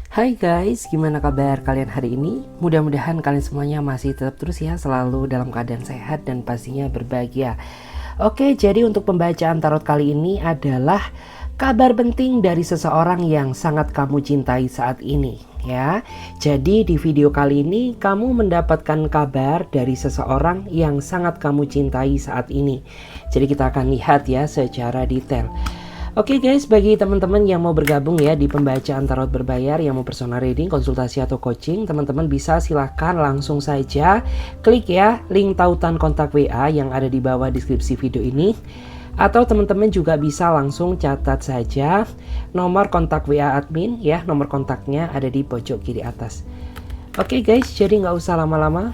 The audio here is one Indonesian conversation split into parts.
Hai guys, gimana kabar kalian hari ini? Mudah-mudahan kalian semuanya masih tetap terus ya, selalu dalam keadaan sehat dan pastinya berbahagia. Oke, jadi untuk pembacaan tarot kali ini adalah kabar penting dari seseorang yang sangat kamu cintai saat ini ya. Jadi di video kali ini kamu mendapatkan kabar dari seseorang yang sangat kamu cintai saat ini. Jadi kita akan lihat ya secara detail. Oke guys, bagi teman-teman yang mau bergabung ya di pembacaan tarot berbayar, yang mau personal reading, konsultasi atau coaching, teman-teman bisa silahkan langsung saja klik ya link tautan kontak WA yang ada di bawah deskripsi video ini. Atau teman-teman juga bisa langsung catat saja nomor kontak WA admin ya, nomor kontaknya ada di pojok kiri atas. Oke guys, jadi nggak usah lama-lama,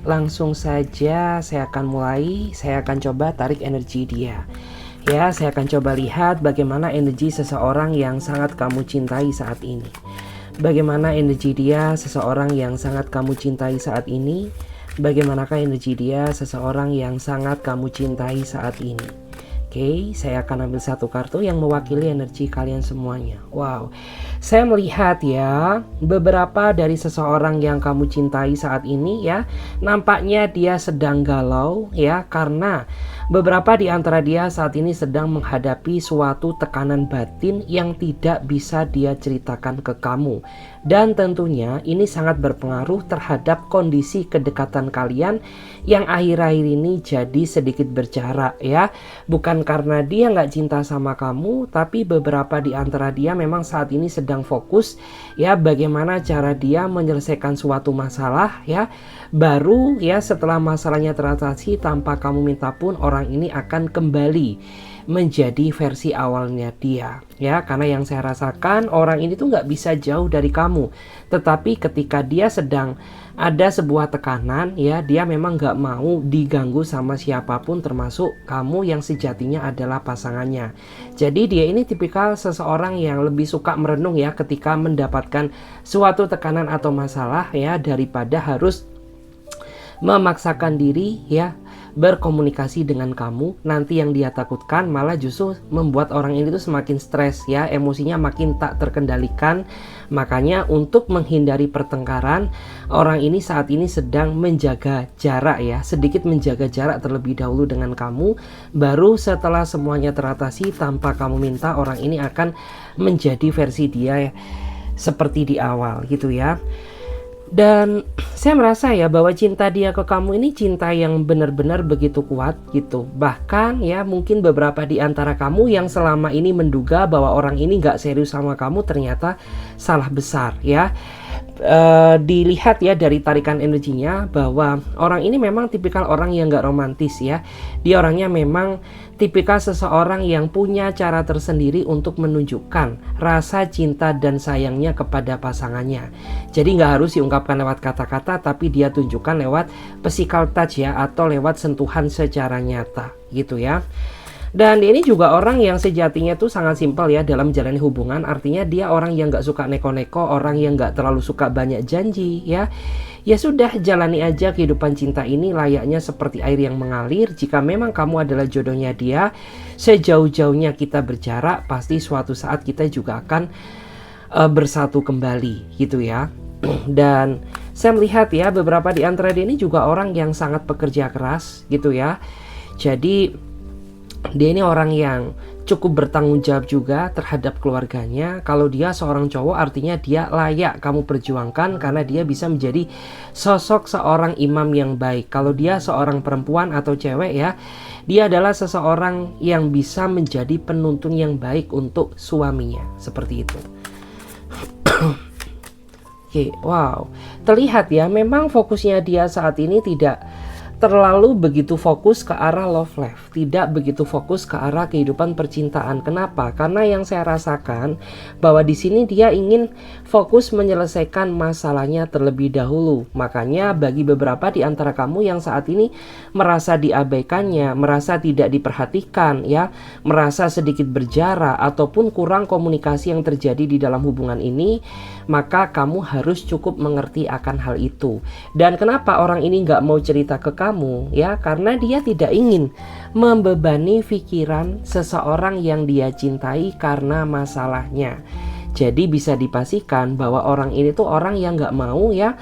langsung saja saya akan mulai. Saya akan coba tarik energi dia. Ya, saya akan coba lihat bagaimana energi seseorang yang sangat kamu cintai saat ini. Bagaimana energi dia, seseorang yang sangat kamu cintai saat ini. Bagaimanakah energi dia, seseorang yang sangat kamu cintai saat ini. Oke, saya akan ambil satu kartu yang mewakili energi kalian semuanya. Wow, saya melihat ya beberapa dari seseorang yang kamu cintai saat ini ya. Nampaknya dia sedang galau ya, karena beberapa di antara dia saat ini sedang menghadapi suatu tekanan batin yang tidak bisa dia ceritakan ke kamu. Dan tentunya ini sangat berpengaruh terhadap kondisi kedekatan kalian yang akhir-akhir ini jadi sedikit berjarak ya. Bukan karena dia nggak cinta sama kamu, tapi beberapa di antara dia memang saat ini sedang fokus ya bagaimana cara dia menyelesaikan suatu masalah ya. Baru ya setelah masalahnya teratasi tanpa kamu minta pun, orang ini akan kembali menjadi versi awalnya dia ya. Karena yang saya rasakan, orang ini tuh nggak bisa jauh dari kamu, tetapi ketika dia sedang ada sebuah tekanan ya, dia memang nggak mau diganggu sama siapapun termasuk kamu yang sejatinya adalah pasangannya. Jadi dia ini tipikal seseorang yang lebih suka merenung ya ketika mendapatkan suatu tekanan atau masalah ya, daripada harus memaksakan diri ya berkomunikasi dengan kamu. Nanti yang dia takutkan malah justru membuat orang ini tuh semakin stres ya, emosinya makin tak terkendalikan. Makanya untuk menghindari pertengkaran, orang ini saat ini sedang menjaga jarak ya, sedikit menjaga jarak terlebih dahulu dengan kamu. Baru setelah semuanya teratasi tanpa kamu minta, orang ini akan menjadi versi dia ya, seperti di awal gitu ya. Dan saya merasa ya bahwa cinta dia ke kamu ini cinta yang benar-benar begitu kuat gitu. Bahkan ya mungkin beberapa di antara kamu yang selama ini menduga bahwa orang ini gak serius sama kamu, ternyata salah besar ya. Dilihat ya dari tarikan energinya bahwa orang ini memang tipikal orang yang gak romantis ya. Dia orangnya memang tipikal seseorang yang punya cara tersendiri untuk menunjukkan rasa cinta dan sayangnya kepada pasangannya. Jadi gak harus diungkapkan lewat kata-kata, tapi dia tunjukkan lewat physical touch ya, atau lewat sentuhan secara nyata gitu ya. Dan ini juga orang yang sejatinya tuh sangat simpel ya dalam menjalani hubungan. Artinya dia orang yang gak suka neko-neko, orang yang gak terlalu suka banyak janji ya. Ya sudah, jalani aja kehidupan cinta ini layaknya seperti air yang mengalir. Jika memang kamu adalah jodohnya dia, sejauh-jauhnya kita berjarak, pasti suatu saat kita juga akan bersatu kembali gitu ya. Dan saya melihat ya beberapa di antara dia ini juga orang yang sangat pekerja keras gitu ya. Jadi dia ini orang yang cukup bertanggung jawab juga terhadap keluarganya. Kalau dia seorang cowok, artinya dia layak kamu perjuangkan karena dia bisa menjadi sosok seorang imam yang baik. Kalau dia seorang perempuan atau cewek ya, dia adalah seseorang yang bisa menjadi penuntun yang baik untuk suaminya. Seperti itu. Oke, wow. Terlihat ya memang fokusnya dia saat ini tidak terlalu begitu fokus ke arah love life, tidak begitu fokus ke arah kehidupan percintaan. Kenapa? Karena yang saya rasakan bahwa di sini dia ingin fokus menyelesaikan masalahnya terlebih dahulu. Makanya bagi beberapa di antara kamu yang saat ini merasa diabaikannya, merasa tidak diperhatikan ya, merasa sedikit berjarak ataupun kurang komunikasi yang terjadi di dalam hubungan ini, maka kamu harus cukup mengerti akan hal itu. Dan kenapa orang ini nggak mau cerita ke kamu ya, karena dia tidak ingin membebani pikiran seseorang yang dia cintai karena masalahnya. Jadi bisa dipastikan bahwa orang ini tuh orang yang nggak mau ya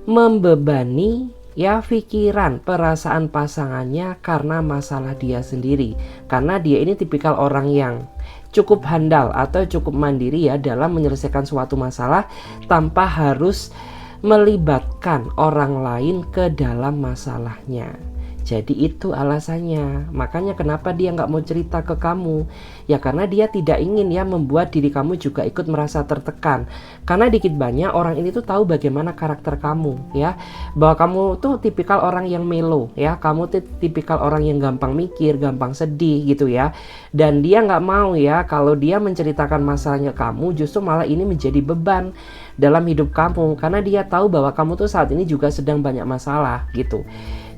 membebani ya pikiran, perasaan pasangannya karena masalah dia sendiri. Karena dia ini tipikal orang yang cukup handal atau cukup mandiri ya dalam menyelesaikan suatu masalah tanpa harus melibatkan orang lain ke dalam masalahnya. Jadi itu alasannya. Makanya kenapa dia nggak mau cerita ke kamu? Ya karena dia tidak ingin ya membuat diri kamu juga ikut merasa tertekan. Karena dikit banyak orang ini tuh tahu bagaimana karakter kamu ya. Bahwa kamu tuh tipikal orang yang melo ya. Kamu tuh tipikal orang yang gampang mikir, gampang sedih gitu ya. Dan dia nggak mau ya kalau dia menceritakan masalahnya kamu, justru malah ini menjadi beban dalam hidup kamu. Karena dia tahu bahwa kamu tuh saat ini juga sedang banyak masalah gitu.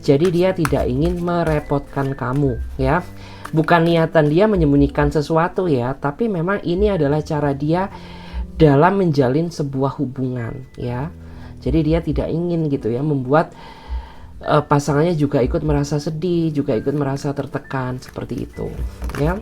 Jadi dia tidak ingin merepotkan kamu ya. Bukan niatan dia menyembunyikan sesuatu ya, tapi memang ini adalah cara dia dalam menjalin sebuah hubungan ya. Jadi dia tidak ingin gitu ya membuat pasangannya juga ikut merasa sedih, juga ikut merasa tertekan seperti itu ya.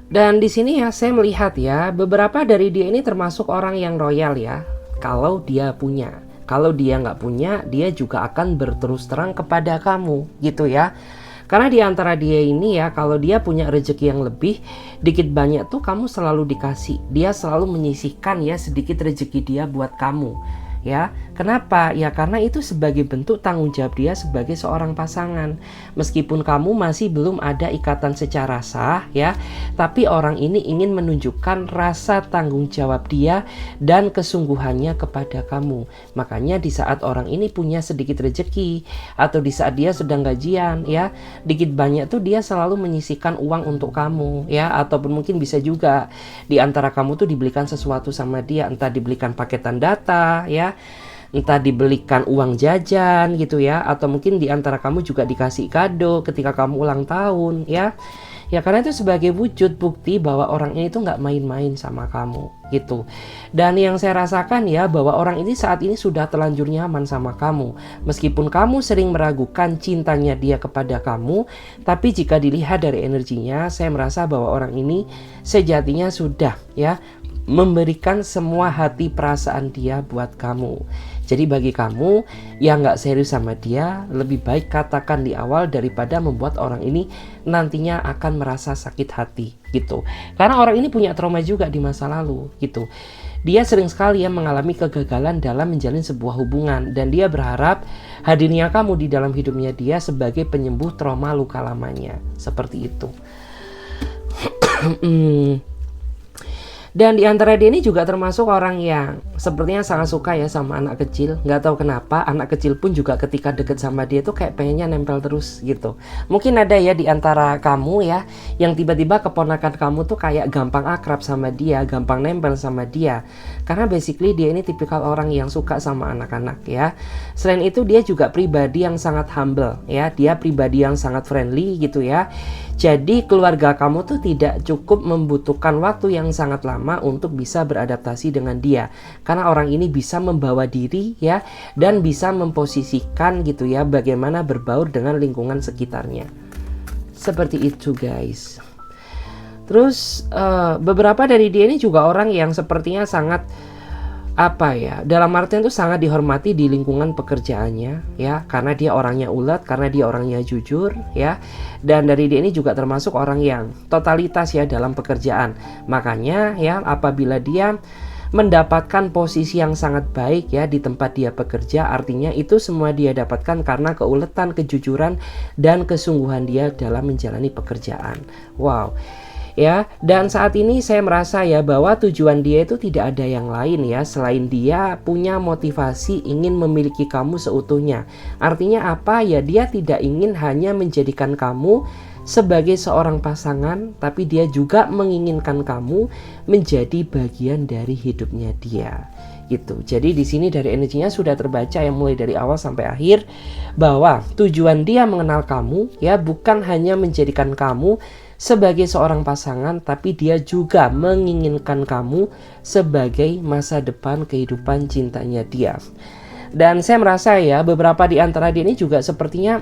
Dan di sini ya saya melihat ya beberapa dari dia ini termasuk orang yang royal ya. Kalau dia punya. Kalau dia nggak punya, dia juga akan berterus terang kepada kamu gitu ya. Karena di antara dia ini ya, kalau dia punya rezeki yang lebih, dikit banyak tuh kamu selalu dikasih. Dia selalu menyisihkan ya sedikit rezeki dia buat kamu. Ya, kenapa? Ya karena itu sebagai bentuk tanggung jawab dia sebagai seorang pasangan. Meskipun kamu masih belum ada ikatan secara sah ya, tapi orang ini ingin menunjukkan rasa tanggung jawab dia dan kesungguhannya kepada kamu. Makanya di saat orang ini punya sedikit rezeki atau di saat dia sedang gajian ya, dikit banyak tuh dia selalu menyisihkan uang untuk kamu ya, ataupun mungkin bisa juga di antara kamu tuh dibelikan sesuatu sama dia, entah dibelikan paketan data ya, entah dibelikan uang jajan gitu ya, atau mungkin di antara kamu juga dikasih kado ketika kamu ulang tahun ya. Ya karena itu sebagai wujud bukti bahwa orang ini tuh nggak main-main sama kamu gitu. Dan yang saya rasakan ya bahwa orang ini saat ini sudah terlanjur nyaman sama kamu. Meskipun kamu sering meragukan cintanya dia kepada kamu, tapi jika dilihat dari energinya, saya merasa bahwa orang ini sejatinya sudah ya memberikan semua hati perasaan dia buat kamu. Jadi bagi kamu yang nggak serius sama dia, lebih baik katakan di awal daripada membuat orang ini nantinya akan merasa sakit hati gitu. Karena orang ini punya trauma juga di masa lalu gitu. Dia sering sekali ya mengalami kegagalan dalam menjalin sebuah hubungan, dan dia berharap hadirnya kamu di dalam hidupnya dia sebagai penyembuh trauma luka lamanya. Seperti itu. Dan di antara dia ini juga termasuk orang yang sepertinya sangat suka ya sama anak kecil. Nggak tahu kenapa anak kecil pun juga ketika deket sama dia tuh kayak pengennya nempel terus gitu. Mungkin ada ya di antara kamu ya yang tiba-tiba keponakan kamu tuh kayak gampang akrab sama dia, gampang nempel sama dia. Karena basically dia ini tipikal orang yang suka sama anak-anak ya. Selain itu dia juga pribadi yang sangat humble ya. Dia pribadi yang sangat friendly gitu ya. Jadi keluarga kamu tuh tidak cukup membutuhkan waktu yang sangat lama untuk bisa beradaptasi dengan dia. Karena orang ini bisa membawa diri ya, dan bisa memposisikan gitu ya bagaimana berbaur dengan lingkungan sekitarnya. Seperti itu guys. Terus beberapa dari dia ini juga orang yang sepertinya sangat dalam artian itu sangat dihormati di lingkungan pekerjaannya ya, karena dia orangnya ulet, karena dia orangnya jujur ya. Dan dari dia ini juga termasuk orang yang totalitas ya dalam pekerjaan. Makanya ya apabila dia mendapatkan posisi yang sangat baik ya di tempat dia bekerja, artinya itu semua dia dapatkan karena keuletan, kejujuran, dan kesungguhan dia dalam menjalani pekerjaan. Wow. Ya, dan saat ini saya merasa ya bahwa tujuan dia itu tidak ada yang lain ya selain dia punya motivasi ingin memiliki kamu seutuhnya. Artinya apa ya, dia tidak ingin hanya menjadikan kamu sebagai seorang pasangan, tapi dia juga menginginkan kamu menjadi bagian dari hidupnya dia. Gitu. Jadi di sini dari energinya sudah terbaca yang mulai dari awal sampai akhir bahwa tujuan dia mengenal kamu ya bukan hanya menjadikan kamu sebagai seorang pasangan, tapi dia juga menginginkan kamu sebagai masa depan kehidupan cintanya dia. Dan saya merasa ya beberapa di antara dia ini juga sepertinya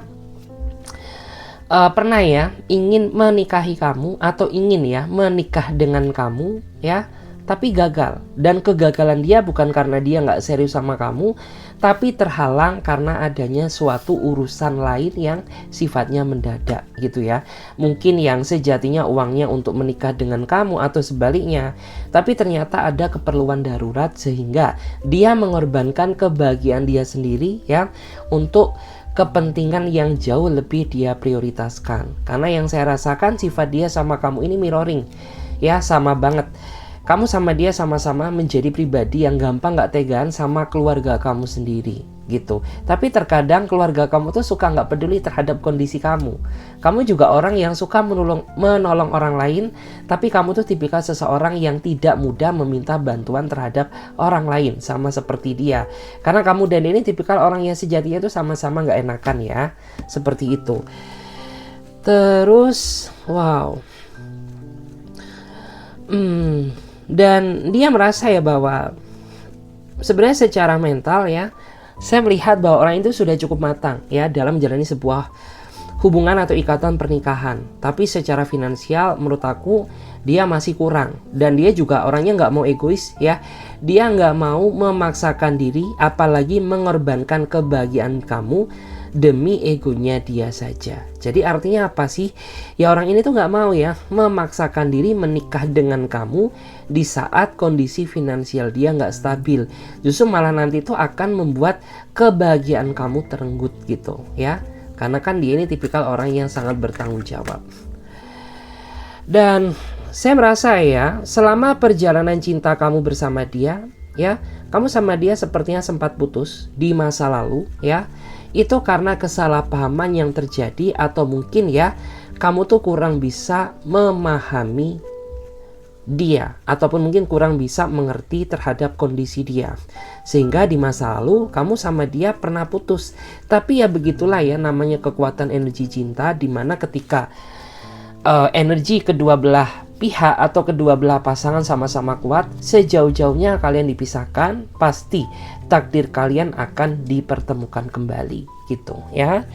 pernah ya ingin menikahi kamu atau ingin ya menikah dengan kamu ya. tapi gagal. Dan kegagalan dia bukan karena dia nggak serius sama kamu, tapi terhalang karena adanya suatu urusan lain yang sifatnya mendadak gitu ya. Mungkin yang sejatinya uangnya untuk menikah dengan kamu atau sebaliknya, tapi ternyata ada keperluan darurat sehingga dia mengorbankan kebahagiaan dia sendiri ya untuk kepentingan yang jauh lebih dia prioritaskan. Karena yang saya rasakan sifat dia sama kamu ini mirroring ya, sama banget. Kamu sama dia sama-sama menjadi pribadi yang gampang gak tegaan sama keluarga kamu sendiri gitu. Tapi terkadang keluarga kamu tuh suka gak peduli terhadap kondisi kamu. Kamu juga orang yang suka menolong orang lain, tapi kamu tuh tipikal seseorang yang tidak mudah meminta bantuan terhadap orang lain, sama seperti dia. Karena kamu dan ini tipikal orang yang sejatinya tuh sama-sama gak enakan ya, seperti itu. Terus wow, dan dia merasa ya bahwa sebenarnya secara mental ya, saya melihat bahwa orang itu sudah cukup matang ya dalam menjalani sebuah hubungan atau ikatan pernikahan. Tapi secara finansial menurut aku dia masih kurang. Dan dia juga orangnya nggak mau egois ya. Dia nggak mau memaksakan diri, apalagi mengorbankan kebahagiaan kamu demi egonya dia saja. Jadi artinya apa sih? Ya orang ini tuh nggak mau ya memaksakan diri menikah dengan kamu di saat kondisi finansial dia nggak stabil. Justru malah nanti tuh akan membuat kebahagiaan kamu terenggut gitu ya. Karena kan dia ini tipikal orang yang sangat bertanggung jawab. Dan saya merasa ya, selama perjalanan cinta kamu bersama dia ya, kamu sama dia sepertinya sempat putus di masa lalu ya. Itu karena kesalahpahaman yang terjadi, atau mungkin ya kamu tuh kurang bisa memahami dia, ataupun mungkin kurang bisa mengerti terhadap kondisi dia, sehingga di masa lalu kamu sama dia pernah putus. Tapi ya begitulah ya namanya kekuatan energi cinta, dimana ketika energi kedua belah pihak atau kedua belah pasangan sama-sama kuat, sejauh-jauhnya kalian dipisahkan, pasti takdir kalian akan dipertemukan kembali gitu ya.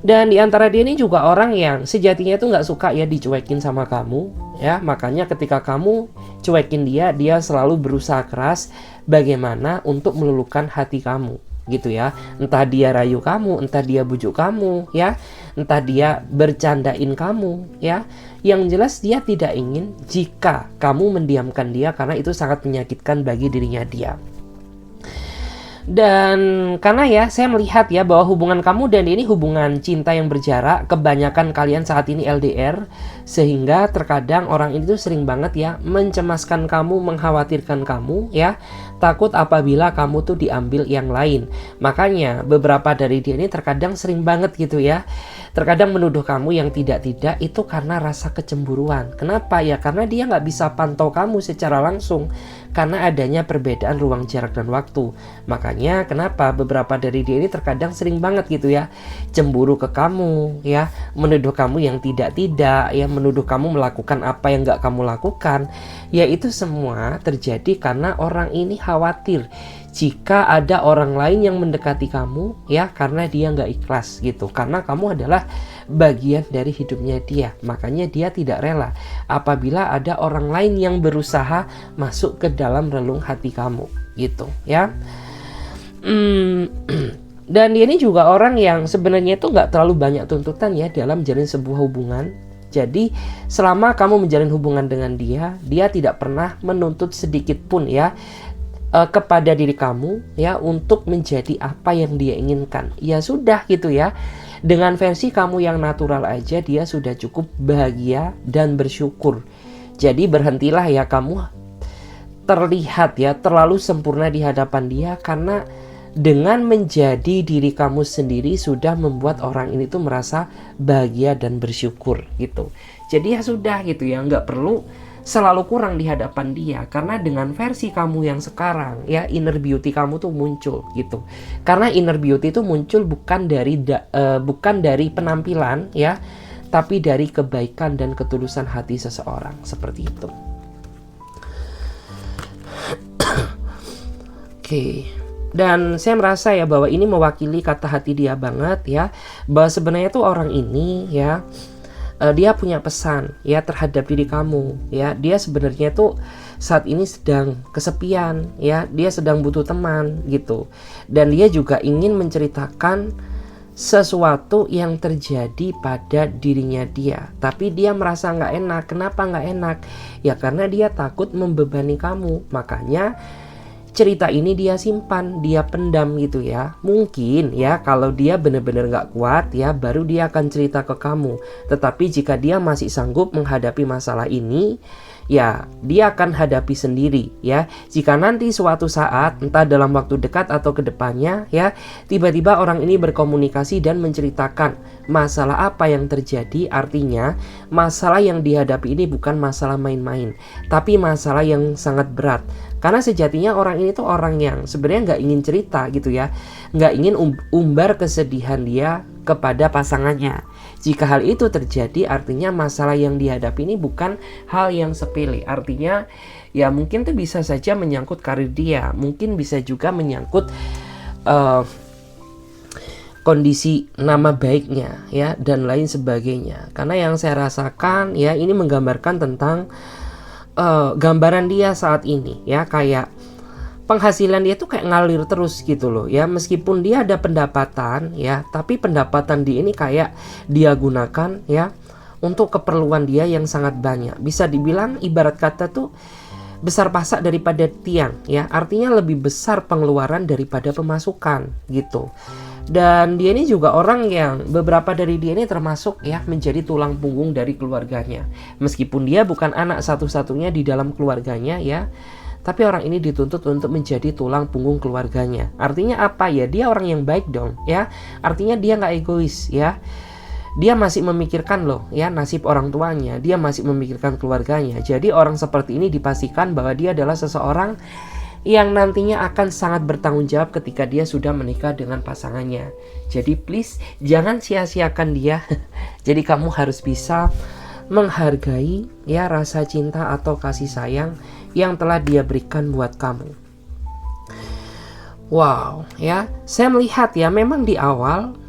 Dan di antara dia ini juga orang yang sejatinya itu nggak suka ya dicuekin sama kamu ya. Makanya ketika kamu cuekin dia, dia selalu berusaha keras bagaimana untuk meluluhkan hati kamu gitu ya. Entah dia rayu kamu, entah dia bujuk kamu ya, entah dia bercandain kamu ya. Yang jelas dia tidak ingin jika kamu mendiamkan dia, karena itu sangat menyakitkan bagi dirinya dia. Dan karena ya saya melihat ya bahwa hubungan kamu dan ini hubungan cinta yang berjarak, kebanyakan kalian saat ini LDR, sehingga terkadang orang ini tuh sering banget ya mencemaskan kamu, mengkhawatirkan kamu ya, takut apabila kamu tuh diambil yang lain. Makanya beberapa dari dia ini terkadang sering banget gitu ya, terkadang menuduh kamu yang tidak-tidak itu karena rasa kecemburuan. Kenapa ya? Karena dia nggak bisa pantau kamu secara langsung, karena adanya perbedaan ruang jarak dan waktu. Makanya kenapa beberapa dari dia ini terkadang sering banget gitu ya cemburu ke kamu ya, menuduh kamu yang tidak-tidak ya, menuduh kamu melakukan apa yang nggak kamu lakukan. Ya itu semua terjadi karena orang ini khawatir jika ada orang lain yang mendekati kamu ya, karena dia nggak ikhlas gitu, karena kamu adalah bagian dari hidupnya dia. Makanya dia tidak rela apabila ada orang lain yang berusaha masuk ke dalam relung hati kamu gitu ya. Dan dia ini juga orang yang sebenarnya itu nggak terlalu banyak tuntutan ya dalam menjalin sebuah hubungan. Jadi selama kamu menjalin hubungan dengan dia, dia tidak pernah menuntut sedikit pun ya kepada diri kamu ya untuk menjadi apa yang dia inginkan. Ya sudah gitu ya, dengan versi kamu yang natural aja dia sudah cukup bahagia dan bersyukur. Jadi berhentilah ya kamu terlihat ya terlalu sempurna di hadapan dia, karena dengan menjadi diri kamu sendiri sudah membuat orang ini tuh merasa bahagia dan bersyukur gitu. Jadi ya sudah gitu ya, nggak perlu selalu kurang di hadapan dia, karena dengan versi kamu yang sekarang ya inner beauty kamu tuh muncul gitu. Karena inner beauty itu muncul bukan dari penampilan ya, tapi dari kebaikan dan ketulusan hati seseorang, seperti itu. Oke. Dan saya merasa ya bahwa ini mewakili kata hati dia banget ya, bahwa sebenarnya tuh orang ini ya dia punya pesan ya terhadap diri kamu ya. Dia sebenarnya tuh saat ini sedang kesepian ya, dia sedang butuh teman gitu. Dan dia juga ingin menceritakan sesuatu yang terjadi pada dirinya dia, tapi dia merasa nggak enak. Kenapa nggak enak? Ya karena dia takut membebani kamu, makanya cerita ini dia simpan, dia pendam gitu ya. Mungkin ya kalau dia benar-benar nggak kuat ya, baru dia akan cerita ke kamu. Tetapi jika dia masih sanggup menghadapi masalah ini, ya dia akan hadapi sendiri ya. Jika nanti suatu saat, entah dalam waktu dekat atau kedepannya ya, tiba-tiba orang ini berkomunikasi dan menceritakan masalah apa yang terjadi, artinya masalah yang dihadapi ini bukan masalah main-main, tapi masalah yang sangat berat. Karena sejatinya orang ini tuh orang yang sebenarnya nggak ingin cerita gitu ya, nggak ingin umbar kesedihan dia kepada pasangannya. Jika hal itu terjadi, artinya masalah yang dihadapi ini bukan hal yang sepele. Artinya ya mungkin tuh bisa saja menyangkut karir dia, mungkin bisa juga menyangkut kondisi nama baiknya ya, dan lain sebagainya. Karena yang saya rasakan ya, ini menggambarkan tentang gambaran dia saat ini ya, kayak penghasilan dia tuh kayak ngalir terus gitu loh ya. Meskipun dia ada pendapatan ya, tapi pendapatan dia ini kayak dia gunakan ya untuk keperluan dia yang sangat banyak. Bisa dibilang ibarat kata tuh besar pasak daripada tiang ya, artinya lebih besar pengeluaran daripada pemasukan gitu. Dan dia ini juga orang yang beberapa dari dia ini termasuk ya menjadi tulang punggung dari keluarganya. Meskipun dia bukan anak satu-satunya di dalam keluarganya ya, tapi orang ini dituntut untuk menjadi tulang punggung keluarganya. Artinya apa ya? Dia orang yang baik dong ya. Artinya dia nggak egois ya. Dia masih memikirkan loh ya nasib orang tuanya. Dia masih memikirkan keluarganya. Jadi orang seperti ini dipastikan bahwa dia adalah seseorang yang nantinya akan sangat bertanggung jawab ketika dia sudah menikah dengan pasangannya. Jadi please jangan sia-siakan dia. Jadi kamu harus bisa menghargai ya rasa cinta atau kasih sayang yang telah dia berikan buat kamu. Wow ya, saya melihat ya memang di awal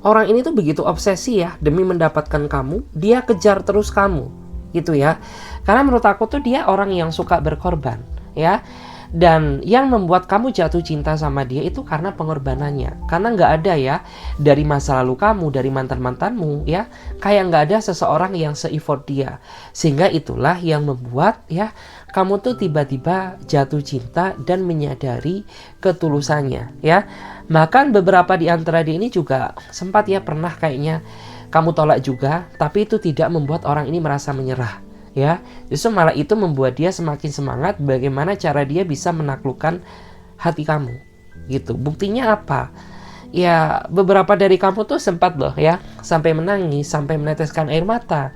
orang ini tuh begitu obsesi ya demi mendapatkan kamu. Dia kejar terus kamu gitu ya. Karena menurut aku tuh dia orang yang suka berkorban ya. Dan yang membuat kamu jatuh cinta sama dia itu karena pengorbanannya. Karena nggak ada ya dari masa lalu kamu, dari mantan-mantanmu ya, kayak nggak ada seseorang yang se-effort dia. Sehingga itulah yang membuat ya kamu tuh tiba-tiba jatuh cinta dan menyadari ketulusannya ya. Bahkan beberapa di antara dia ini juga sempat ya pernah kayaknya kamu tolak juga, tapi itu tidak membuat orang ini merasa menyerah. Ya, justru malah itu membuat dia semakin semangat bagaimana cara dia bisa menaklukkan hati kamu gitu. Buktinya apa? Ya beberapa dari kamu tuh sempat loh ya sampai menangis, sampai meneteskan air mata.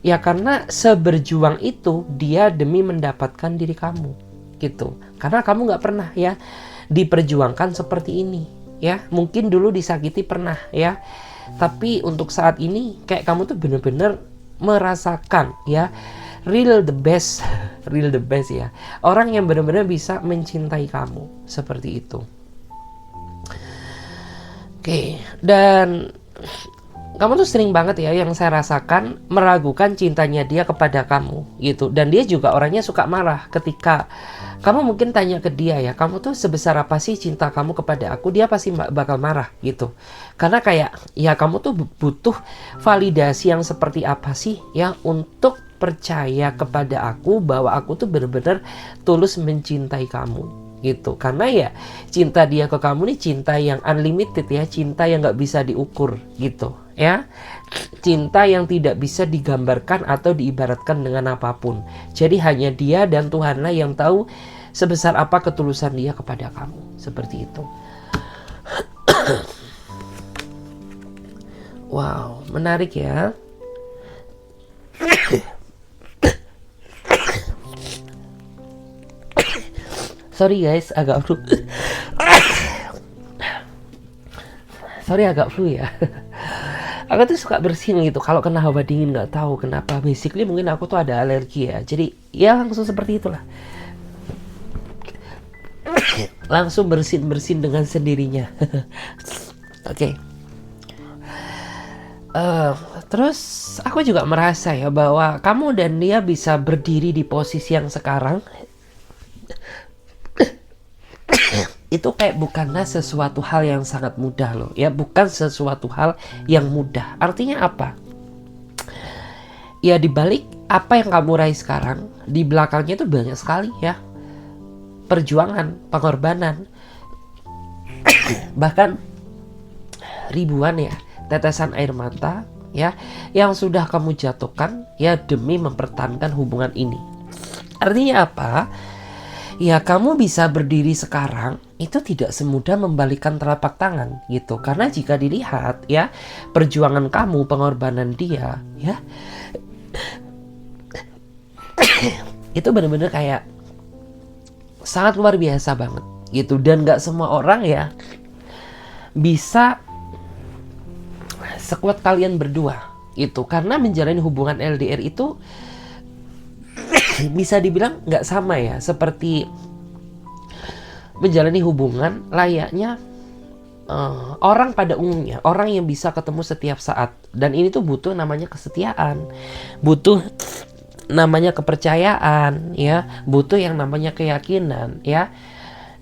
Ya karena seberjuang itu dia demi mendapatkan diri kamu gitu. Karena kamu gak pernah ya diperjuangkan seperti ini ya. Mungkin dulu disakiti pernah ya, tapi untuk saat ini kayak kamu tuh bener-bener merasakan ya real the best ya, orang yang benar-benar bisa mencintai kamu seperti itu. Oke, dan kamu tuh sering banget ya yang saya rasakan meragukan cintanya dia kepada kamu gitu. Dan dia juga orangnya suka marah ketika kamu mungkin tanya ke dia ya, kamu tuh sebesar apa sih cinta kamu kepada aku? Dia pasti bakal marah gitu. Karena kayak ya kamu tuh butuh validasi yang seperti apa sih ya untuk percaya kepada aku bahwa aku tuh benar-benar tulus mencintai kamu gitu. Karena ya cinta dia ke kamu nih cinta yang unlimited ya, cinta yang gak bisa diukur gitu ya, cinta yang tidak bisa digambarkan atau diibaratkan dengan apapun. Jadi hanya dia dan Tuhanlah yang tahu sebesar apa ketulusan dia kepada kamu, seperti itu. Wow, menarik ya. Sorry guys, agak flu. Agak flu ya. Aku tuh suka bersin gitu kalau kena hawa dingin, nggak tahu kenapa. Basically mungkin aku tuh ada alergi ya. Jadi ya langsung seperti itulah. Langsung bersin dengan sendirinya. Oke. Terus aku juga merasa ya bahwa kamu dan dia bisa berdiri di posisi yang sekarang itu kayak bukanlah sesuatu hal yang sangat mudah loh ya, bukan sesuatu hal yang mudah. Artinya apa? Ya dibalik apa yang kamu raih sekarang, di belakangnya itu banyak sekali ya perjuangan, pengorbanan, bahkan ribuan ya tetesan air mata ya yang sudah kamu jatuhkan ya demi mempertahankan hubungan ini. Artinya apa? Ya kamu bisa berdiri sekarang itu tidak semudah membalikan telapak tangan gitu. Karena jika dilihat ya perjuangan kamu, pengorbanan dia ya itu benar-benar kayak sangat luar biasa banget gitu. Dan gak semua orang ya bisa sekuat kalian berdua gitu. Karena menjalani hubungan LDR itu bisa dibilang nggak sama ya seperti menjalani hubungan layaknya orang pada umumnya, orang yang bisa ketemu setiap saat. Dan ini tuh butuh namanya kesetiaan, butuh namanya kepercayaan ya, butuh yang namanya keyakinan ya.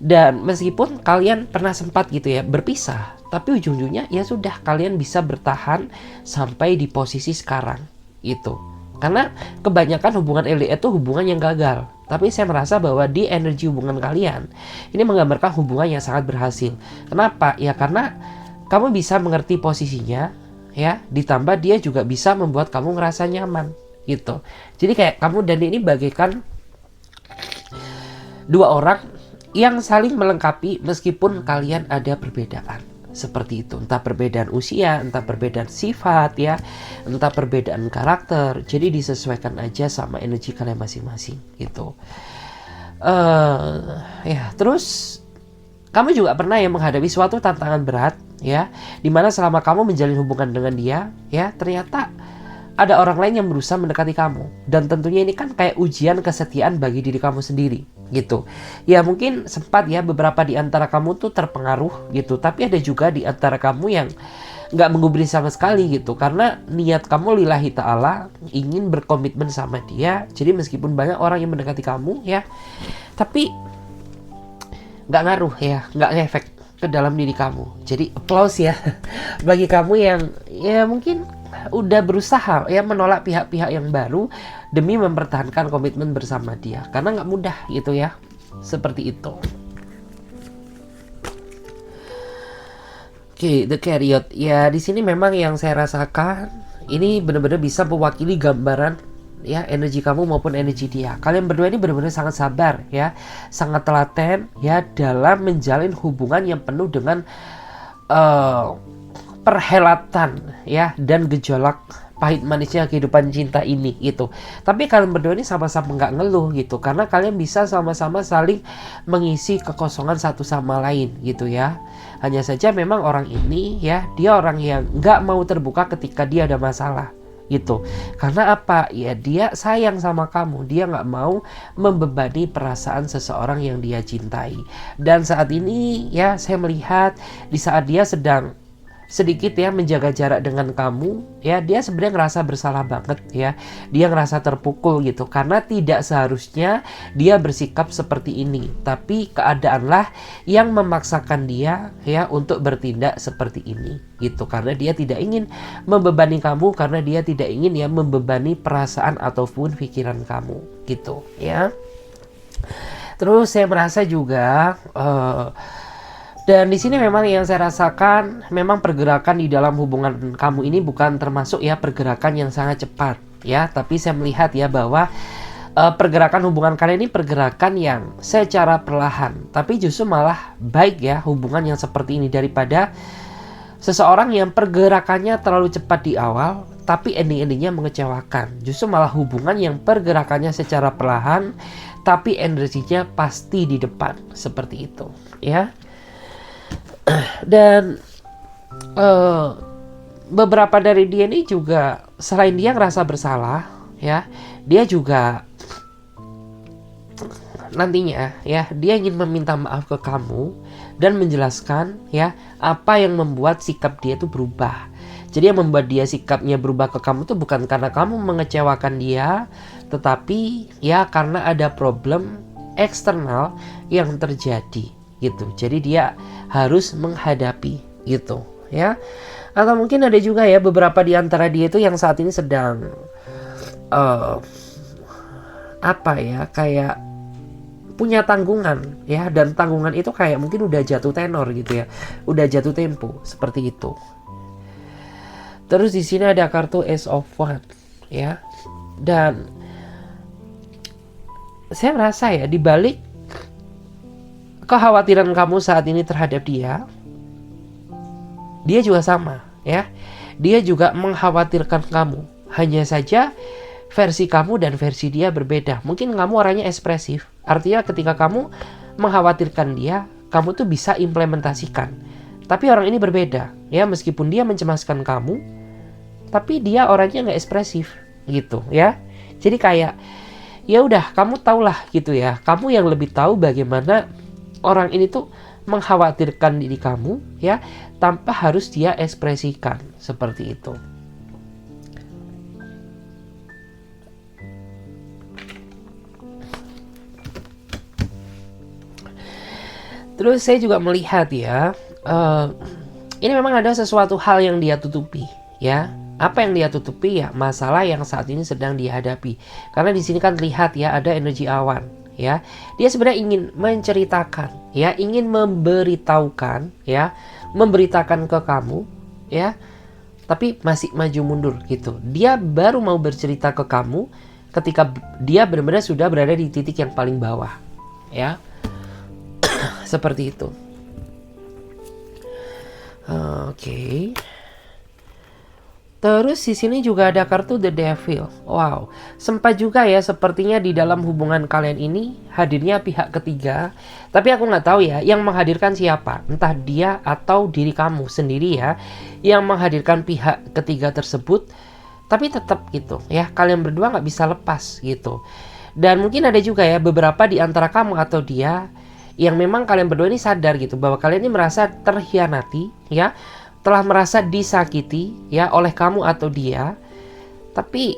Dan meskipun kalian pernah sempat gitu ya berpisah, tapi ujung-ujungnya ya sudah kalian bisa bertahan sampai di posisi sekarang gitu. Karena kebanyakan hubungan LDR itu hubungan yang gagal. Tapi saya merasa bahwa di energi hubungan kalian ini menggambarkan hubungan yang sangat berhasil. Kenapa? Ya karena kamu bisa mengerti posisinya ya, ditambah dia juga bisa membuat kamu ngerasa nyaman gitu. Jadi kayak kamu dan dia ini bagaikan dua orang yang saling melengkapi meskipun kalian ada perbedaan. Seperti itu, entah perbedaan usia, entah perbedaan sifat ya, entah perbedaan karakter. Jadi disesuaikan aja sama energi kalian masing-masing gitu. Ya terus kamu juga pernah ya menghadapi suatu tantangan berat ya, dimana selama kamu menjalin hubungan dengan dia ya, ternyata ada orang lain yang berusaha mendekati kamu. Dan tentunya ini kan kayak ujian kesetiaan bagi diri kamu sendiri gitu. Ya mungkin sempat ya beberapa di antara kamu tuh terpengaruh gitu. Tapi ada juga di antara kamu yang gak menggubris sama sekali gitu. Karena niat kamu lillahi ta'ala ingin berkomitmen sama dia. Jadi meskipun banyak orang yang mendekati kamu ya, tapi gak ngaruh ya, gak ngefek ke dalam diri kamu. Jadi applause ya bagi kamu yang ya mungkin udah berusaha ya menolak pihak-pihak yang baru demi mempertahankan komitmen bersama dia. Karena nggak mudah gitu ya, seperti itu. Oke, The Chariot ya, di sini memang yang saya rasakan ini benar-benar bisa mewakili gambaran ya energi kamu maupun energi dia. Kalian berdua ini benar-benar sangat sabar ya, sangat telaten ya dalam menjalin hubungan yang penuh dengan perhelatan ya dan gejolak pahit manisnya kehidupan cinta ini gitu. Tapi kalian berdua ini sama-sama nggak ngeluh gitu, karena kalian bisa sama-sama saling mengisi kekosongan satu sama lain gitu ya. Hanya saja memang orang ini ya, dia orang yang nggak mau terbuka ketika dia ada masalah gitu. Karena apa? Ya dia sayang sama kamu, dia nggak mau membebani perasaan seseorang yang dia cintai. Dan saat ini ya saya melihat di saat dia sedang sedikit ya menjaga jarak dengan kamu ya, dia sebenarnya ngerasa bersalah banget ya, dia ngerasa terpukul gitu, karena tidak seharusnya dia bersikap seperti ini, tapi keadaanlah yang memaksakan dia ya untuk bertindak seperti ini gitu, karena dia tidak ingin membebani kamu, karena dia tidak ingin ya membebani perasaan ataupun pikiran kamu gitu ya. Terus saya merasa juga dan di sini memang yang saya rasakan memang pergerakan di dalam hubungan kamu ini bukan termasuk ya pergerakan yang sangat cepat ya, tapi saya melihat ya bahwa pergerakan hubungan kalian ini pergerakan yang secara perlahan, tapi justru malah baik ya hubungan yang seperti ini daripada seseorang yang pergerakannya terlalu cepat di awal tapi ending-endingnya mengecewakan. Justru malah hubungan yang pergerakannya secara perlahan tapi energinya pasti di depan, seperti itu ya. Dan beberapa dari dia ini juga selain dia ngerasa bersalah ya, dia juga nantinya ya dia ingin meminta maaf ke kamu dan menjelaskan ya apa yang membuat sikap dia itu berubah. Jadi yang membuat dia sikapnya berubah ke kamu tuh bukan karena kamu mengecewakan dia, tetapi ya karena ada problem eksternal yang terjadi gitu. Jadi dia harus menghadapi gitu ya. Atau mungkin ada juga ya beberapa di antara dia itu yang saat ini sedang kayak punya tanggungan ya, dan tanggungan itu kayak mungkin udah jatuh tenor gitu ya, udah jatuh tempo seperti itu. Terus di sini ada kartu Ace of Wands ya, dan saya merasa ya di balik kekhawatiran kamu saat ini terhadap dia juga sama ya, dia juga mengkhawatirkan kamu. Hanya saja versi kamu dan versi dia berbeda. Mungkin kamu orangnya ekspresif, artinya ketika kamu mengkhawatirkan dia, kamu tuh bisa implementasikan. Tapi orang ini berbeda ya, meskipun dia mencemaskan kamu, tapi dia orangnya nggak ekspresif gitu ya. Jadi kayak ya udah, kamu tahulah gitu ya, kamu yang lebih tahu bagaimana orang ini tuh mengkhawatirkan diri kamu ya, tanpa harus dia ekspresikan seperti itu. Terus saya juga melihat ya, ini memang ada sesuatu hal yang dia tutupi ya. Apa yang dia tutupi ya? Masalah yang saat ini sedang dihadapi. Karena di sini kan terlihat ya ada energi awan ya. Dia sebenarnya ingin menceritakan ya, ingin memberitahukan ya, memberitakan ke kamu ya, tapi masih maju mundur gitu. Dia baru mau bercerita ke kamu ketika dia benar-benar sudah berada di titik yang paling bawah ya. Seperti itu. Oke. Terus di sini juga ada kartu The Devil. Wow, sempat juga ya sepertinya di dalam hubungan kalian ini hadirnya pihak ketiga. Tapi aku nggak tahu ya yang menghadirkan siapa. Entah dia atau diri kamu sendiri ya yang menghadirkan pihak ketiga tersebut. Tapi tetap gitu ya, kalian berdua nggak bisa lepas gitu. Dan mungkin ada juga ya beberapa di antara kamu atau dia yang memang kalian berdua ini sadar gitu bahwa kalian ini merasa terhianati ya, telah merasa disakiti ya oleh kamu atau dia. Tapi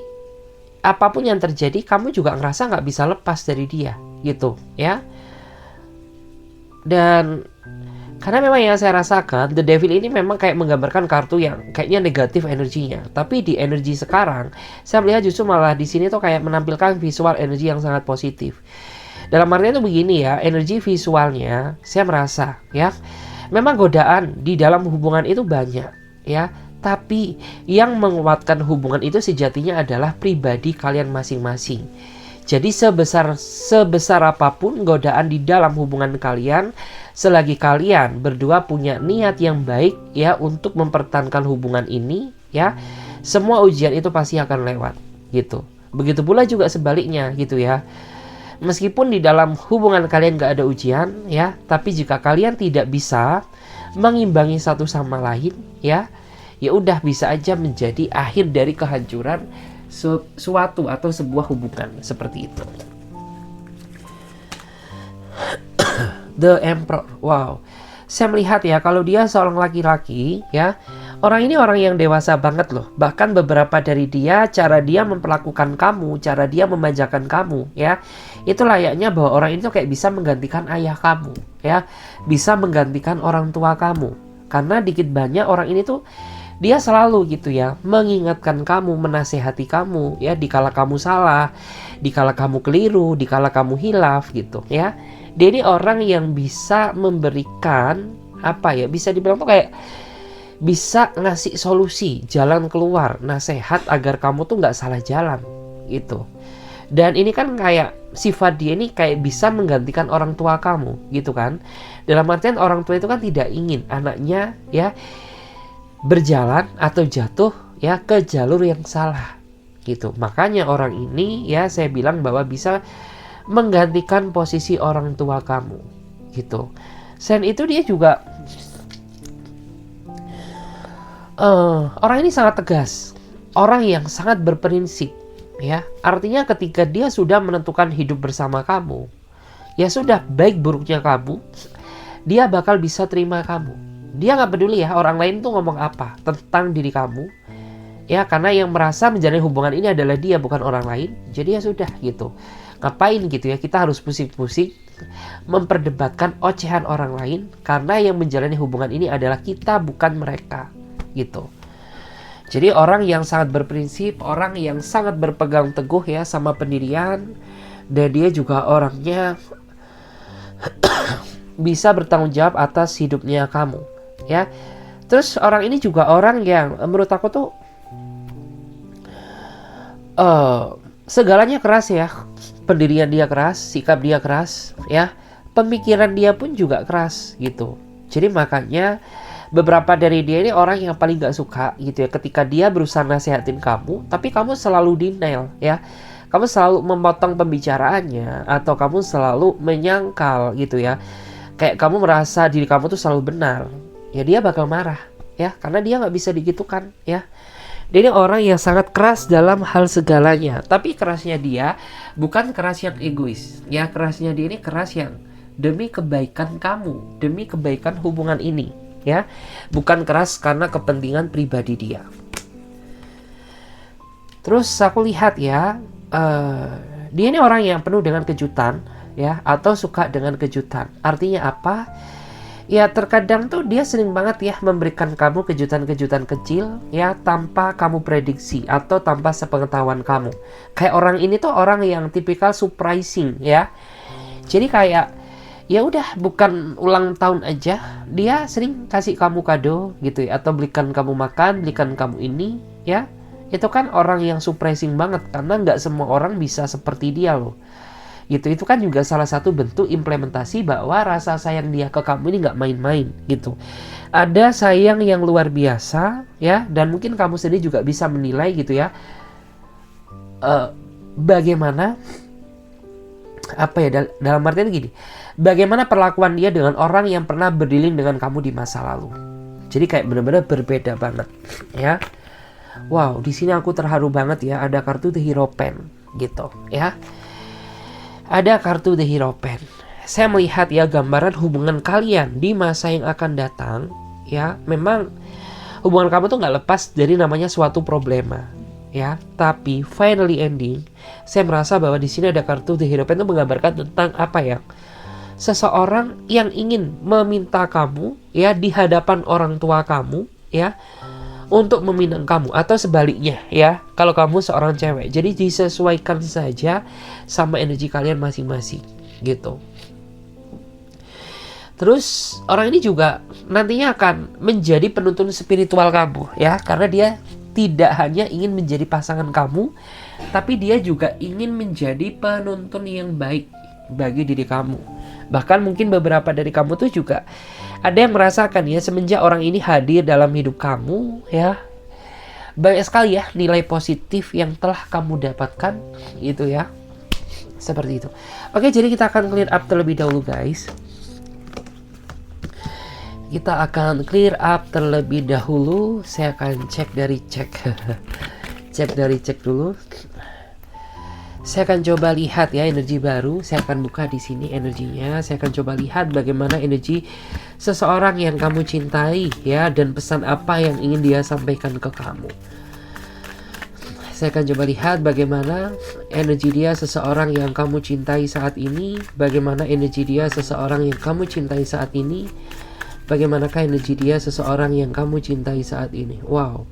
apapun yang terjadi, kamu juga ngerasa nggak bisa lepas dari dia gitu ya. Dan karena memang yang saya rasakan, The Devil ini memang kayak menggambarkan kartu yang kayaknya negatif energinya. Tapi di energi sekarang, saya melihat justru malah di sini tuh kayak menampilkan visual energi yang sangat positif. Dalam artinya itu begini ya, energi visualnya saya merasa ya, memang godaan di dalam hubungan itu banyak ya, tapi yang menguatkan hubungan itu sejatinya adalah pribadi kalian masing-masing. Jadi sebesar apapun godaan di dalam hubungan kalian, selagi kalian berdua punya niat yang baik ya untuk mempertahankan hubungan ini ya, semua ujian itu pasti akan lewat gitu. Begitu pula juga sebaliknya gitu ya. Meskipun di dalam hubungan kalian gak ada ujian ya, tapi jika kalian tidak bisa mengimbangi satu sama lain ya, ya udah bisa aja menjadi akhir dari kehancuran suatu atau sebuah hubungan seperti itu. The Emperor. Wow. Saya melihat ya kalau dia seorang laki-laki ya, orang ini orang yang dewasa banget loh. Bahkan beberapa dari dia, cara dia memperlakukan kamu, cara dia memanjakan kamu ya, itu layaknya bahwa orang itu kayak bisa menggantikan ayah kamu ya, bisa menggantikan orang tua kamu. Karena dikit banyak orang ini tuh dia selalu gitu ya mengingatkan kamu, menasehati kamu ya dikala kamu salah, dikala kamu keliru, dikala kamu hilaf gitu ya. Dia ini orang yang bisa memberikan apa ya, bisa dibilang tuh kayak bisa ngasih solusi, jalan keluar, nasihat agar kamu tuh nggak salah jalan gitu. Dan ini kan kayak sifat dia ini kayak bisa menggantikan orang tua kamu gitu kan. Dalam artian orang tua itu kan tidak ingin anaknya ya berjalan atau jatuh ya ke jalur yang salah gitu. Makanya orang ini ya saya bilang bahwa bisa menggantikan posisi orang tua kamu gitu. Selain itu dia juga orang ini sangat tegas, orang yang sangat berprinsip ya. Artinya ketika dia sudah menentukan hidup bersama kamu, ya sudah, baik buruknya kamu dia bakal bisa terima kamu Dia nggak peduli ya orang lain tuh ngomong apa tentang diri kamu, ya, karena yang merasa menjalin hubungan ini adalah dia, bukan orang lain. Jadi ya sudah gitu, ngapain gitu ya kita harus pusing-pusing memperdebatkan ocehan orang lain, karena yang menjalani hubungan ini adalah kita, bukan mereka gitu. Jadi orang yang sangat berprinsip, orang yang sangat berpegang teguh ya sama pendirian, dan dia juga orangnya bisa bertanggung jawab atas hidupnya kamu, ya. Terus orang ini juga orang yang menurut aku tuh segalanya keras ya. Pendirian dia keras, sikap dia keras, ya. Pemikiran dia pun juga keras gitu. Jadi makanya beberapa dari dia ini orang yang paling gak suka gitu ya, ketika dia berusaha nasehatin kamu, tapi kamu selalu denial ya. Kamu selalu memotong pembicaraannya, atau kamu selalu menyangkal gitu ya. Kayak kamu merasa diri kamu tuh selalu benar. Ya dia bakal marah ya, karena dia gak bisa digitukan ya. Dia ini orang yang sangat keras dalam hal segalanya. Tapi kerasnya dia bukan keras yang egois ya. Kerasnya dia ini keras yang demi kebaikan kamu, demi kebaikan hubungan ini ya. Bukan keras karena kepentingan pribadi dia. Terus aku lihat ya, dia ini orang yang penuh dengan kejutan ya, atau suka dengan kejutan. Artinya apa? Ya terkadang tuh dia sering banget ya memberikan kamu kejutan-kejutan kecil ya, tanpa kamu prediksi atau tanpa sepengetahuan kamu. Kayak orang ini tuh orang yang tipikal surprising ya. Jadi kayak ya udah, bukan ulang tahun aja dia sering kasih kamu kado gitu ya, atau belikan kamu makan, belikan kamu ini ya. Itu kan orang yang surprising banget, karena nggak semua orang bisa seperti dia loh gitu. Itu kan juga salah satu bentuk implementasi bahwa rasa sayang dia ke kamu ini nggak main-main gitu. Ada sayang yang luar biasa ya, dan mungkin kamu sendiri juga bisa menilai gitu ya, bagaimana apa ya, dalam artian gini, bagaimana perlakuan dia dengan orang yang pernah berdealing dengan kamu di masa lalu. Jadi kayak benar-benar berbeda banget ya. Wow, di sini aku terharu banget ya, ada kartu The Hierophant gitu ya. Ada kartu The Hierophant. Saya melihat ya gambaran hubungan kalian di masa yang akan datang ya. Memang hubungan kamu tuh nggak lepas dari namanya suatu problema ya. Tapi finally ending, saya merasa bahwa di sini ada kartu The Hierophant itu menggambarkan tentang apa ya? Seseorang yang ingin meminta kamu ya di hadapan orang tua kamu ya, untuk meminang kamu, atau sebaliknya ya, kalau kamu seorang cewek. Jadi disesuaikan saja sama energi kalian masing-masing gitu. Terus orang ini juga nantinya akan menjadi penuntun spiritual kamu ya, karena dia tidak hanya ingin menjadi pasangan kamu, tapi dia juga ingin menjadi penuntun yang baik bagi diri kamu. Bahkan mungkin beberapa dari kamu tuh juga ada yang merasakan ya, semenjak orang ini hadir dalam hidup kamu ya, banyak sekali ya nilai positif yang telah kamu dapatkan gitu ya. Seperti itu. Oke, jadi kita akan clear up terlebih dahulu guys. Kita akan clear up terlebih dahulu. Saya akan cek dari cek dulu. Saya akan coba lihat ya energi baru. Saya akan buka di sini energinya. Saya akan coba lihat bagaimana energi seseorang yang kamu cintai ya, dan pesan apa yang ingin dia sampaikan ke kamu. Saya akan coba lihat bagaimana energi dia seseorang yang kamu cintai saat ini. Bagaimana energi dia seseorang yang kamu cintai saat ini. Bagaimanakah energi dia seseorang yang kamu cintai saat ini. Wow.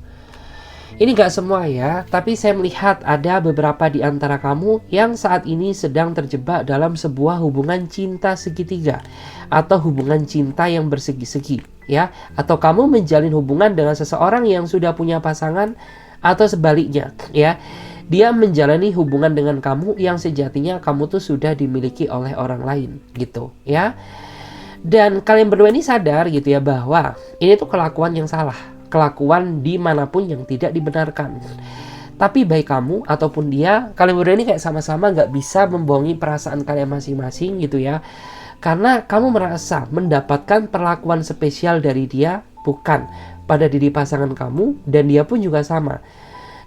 Ini gak semua ya, tapi saya melihat ada beberapa di antara kamu yang saat ini sedang terjebak dalam sebuah hubungan cinta segitiga, atau hubungan cinta yang bersegi-segi ya. Atau kamu menjalin hubungan dengan seseorang yang sudah punya pasangan, atau sebaliknya ya, dia menjalani hubungan dengan kamu yang sejatinya kamu tuh sudah dimiliki oleh orang lain gitu ya. Dan kalian berdua ini sadar gitu ya, bahwa ini tuh kelakuan yang salah, kelakuan dimanapun yang tidak dibenarkan. Tapi baik kamu ataupun dia, kalian berdua ini kayak sama-sama gak bisa membohongi perasaan kalian masing-masing gitu ya. Karena kamu merasa mendapatkan perlakuan spesial dari dia, bukan pada diri pasangan kamu, dan dia pun juga sama.